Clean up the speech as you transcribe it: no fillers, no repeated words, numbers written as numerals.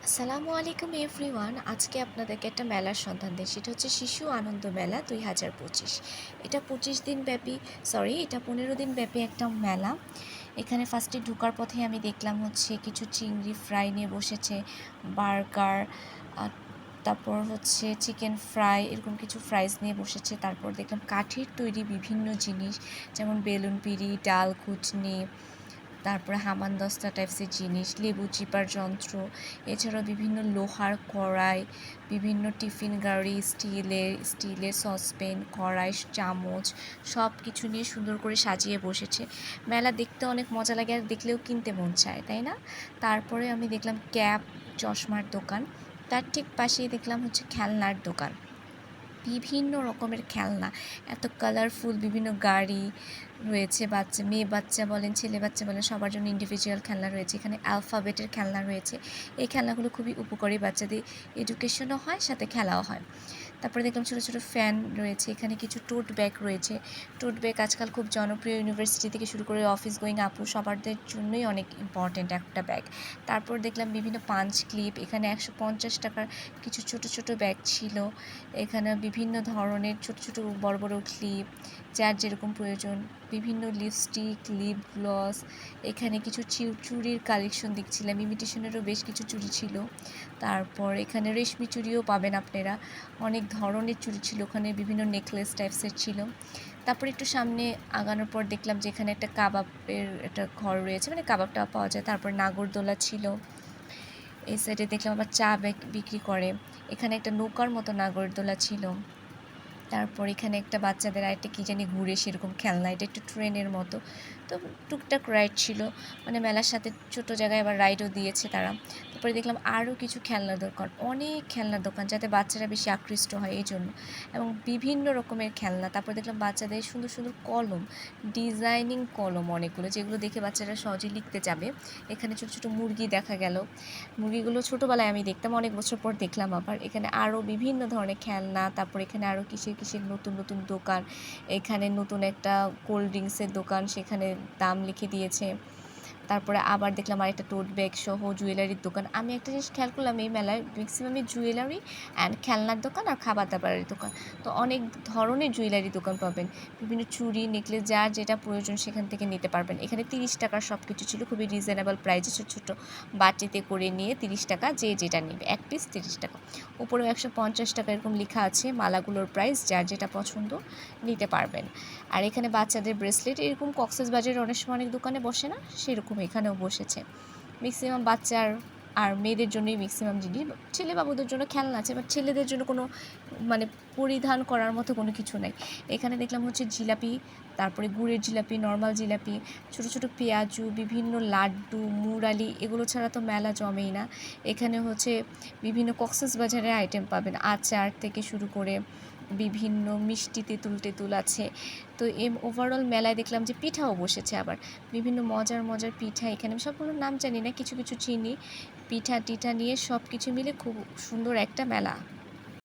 আসসালামু আলাইকুম এভরিওয়ান। আজকে আপনাদেরকে একটা মেলার সন্ধান দেই। সেটা হচ্ছে শিশু আনন্দ মেলা ২০২৫। এটা ২৫ দিন ব্যাপী, এটা ১৫ দিন ব্যাপী একটা মেলা। এখানে ফার্স্টে ঢোকার পথে আমি দেখলাম হচ্ছে কিছু চিংড়ি ফ্রাই নিয়ে বসেছে, বার্গার, আ তারপর হচ্ছে চিকেন ফ্রাই, এরকম কিছু ফ্রাইস নিয়ে বসেছে। তারপর দেখলাম কাঠের তৈরি বিভিন্ন জিনিস, যেমন বেলুন পিঁড়ি, ডাল ঘুটনি, তারপরে হামানদস্তা টাইপসের জিনিস, লেবু চিপার যন্ত্র, এছাড়াও বিভিন্ন লোহার কড়াই, বিভিন্ন টিফিন গাড়ি, স্টিলের সসপ্যান, কড়াই, চামচ, সব কিছু নিয়ে সুন্দর করে সাজিয়ে বসেছে। মেলা দেখতে অনেক মজা লাগে আর দেখলেও কিনতে মন চায়, তাই না? তারপরে আমি দেখলাম ক্যাপ, চশমার দোকান। তার ঠিক পাশেই দেখলাম হচ্ছে খেলনার দোকান। বিভিন্ন রকমের খেলনা, এত কালারফুল বিভিন্ন গাড়ি রয়েছে। মেয়ে বাচ্চা বলেন, ছেলে বাচ্চা বলেন, সবার জন্য ইন্ডিভিজুয়াল খেলনা রয়েছে। এখানে অ্যালফাবেটের খেলনা রয়েছে। এই খেলনাগুলো খুবই উপকারী, বাচ্চাদের এডুকেশনও হয়, সাথে খেলাও হয়। তারপরে দেখলাম ছোটো ছোটো ফ্যান রয়েছে। এখানে কিছু টোট ব্যাগ রয়েছে। টোট ব্যাগ আজকাল খুব জনপ্রিয়, ইউনিভার্সিটি থেকে শুরু করে অফিস গোয়িং আপু সবারদের জন্যই অনেক ইম্পর্ট্যান্ট একটা ব্যাগ। তারপর দেখলাম বিভিন্ন পাঞ্চ ক্লিপ। এখানে ১৫০ টাকার কিছু ছোটো ছোটো ব্যাগ ছিল। এখানে বিভিন্ন ধরনের ছোটো ছোটো বড় বড় ক্লিপ, যার যেরকম প্রয়োজন, বিভিন্ন লিপস্টিক, লিপ গ্লস। এখানে কিছু চুড়ির কালেকশন দেখছিলাম, ইমিটেশনেরও বেশ কিছু চুড়ি ছিল। তারপর এখানে রেশমি চুড়িও পাবেন আপনারা, অনেক ধরনের চুড়ি ছিল ওখানে, বিভিন্ন নেকলেস টাইপসের ছিল। তারপর একটু সামনে আগানোর পর দেখলাম যে এখানে একটা কাবাবের একটা ঘর রয়েছে, মানে কাবাবটা পাওয়া যায়। তারপর নাগরদোলা ছিল। এই সাইডে দেখলাম আবার চা বিক্রি করে। এখানে একটা নৌকার মতো নাগরদোলা ছিল। তারপর এখানে একটা বাচ্চাদের আরেকটা কী জানি ঘুরে সেরকম খেলনা, এটা একটু ট্রেনের মতো। তো টুকটাক রাইড ছিল, মানে মেলার সাথে ছোটো জায়গায় আবার রাইডও দিয়েছে তারা। তারপরে দেখলাম আরও কিছু খেলনার দোকান, অনেক খেলনার দোকান, যাতে বাচ্চারা বেশি আকৃষ্ট হয় এই জন্য, এবং বিভিন্ন রকমের খেলনা। তারপর দেখলাম বাচ্চাদের সুন্দর সুন্দর কলম, ডিজাইনিং কলম অনেকগুলো, যেগুলো দেখে বাচ্চারা সহজে লিখতে যাবে। এখানে ছোটো ছোটো মুরগি দেখা গেল। মুরগিগুলো ছোটোবেলায় আমি দেখতাম, অনেক বছর পর দেখলাম আবার। এখানে আরও বিভিন্ন ধরনের খেলনা। তারপর এখানে আরও কিসের কিসের নতুন নতুন দোকান। এখানে নতুন একটা কোল্ড ড্রিঙ্কসের দোকান, সেখানে দাম লিখে দিয়েছে। তারপরে আবার দেখলাম আরেকটা টোট ব্যাগ সহ জুয়েলারির দোকান। আমি একটা জিনিস খেয়াল করলাম, এই মেলায় ম্যাক্সিমামই জুয়েলারি অ্যান্ড খেলনার দোকান আর খাবার দাবারের দোকান। তো অনেক ধরনের জুয়েলারি দোকান পাবেন, বিভিন্ন চুড়ি, নেকলেস, যার যেটা প্রয়োজন সেখান থেকে নিতে পারবেন। এখানে 30 টাকার সব কিছু ছিল, খুবই রিজনেবল প্রাইসে। ছোটো ছোটো বাটিতে করে নিয়ে 30 টাকা, যে যেটা নেবে, এক পিস 30 টাকা। উপরেও 150 টাকা এরকম লেখা আছে মালাগুলোর প্রাইস, যার যেটা পছন্দ নিতে পারবেন। আর এখানে বাচ্চাদের ব্রেসলেট, এরকম কক্সবাজারের অনেক সময় অনেক দোকানে বসে না, সেরকম এখানেও বসেছে। ম্যাক্সিমাম বাচ্চার আর মেয়েদের জন্যই ম্যাক্সিমাম জিনিস। ছেলে বাবুদের জন্য খেলনা আছে, বাট ছেলেদের জন্য কোনো মানে পরিধান করার মতো কোনো কিছু নাই। এখানে দেখলাম হচ্ছে জিলাপি, তারপরে গুড়ের জিলাপি, নর্মাল জিলাপি, ছোটো ছোটো পেঁয়াজু, বিভিন্ন লাড্ডু, মুরালি, এগুলো ছাড়া তো মেলা জমেই না। এখানে হচ্ছে বিভিন্ন কক্সবাজারের আইটেম পাবেন, আচার থেকে শুরু করে বিভিন্ন মিষ্টি, তেঁতুল টেতুল আছে। তো ওভারঅল মেলায় দেখলাম যে পিঠাও বসেছে আবার, বিভিন্ন মজার মজার পিঠা। এখানে আমি সবগুলোর নাম জানি না, কিছু কিছু চিনি। পিঠা টিঠা নিয়ে সব কিছু মিলে খুব সুন্দর একটা মেলা।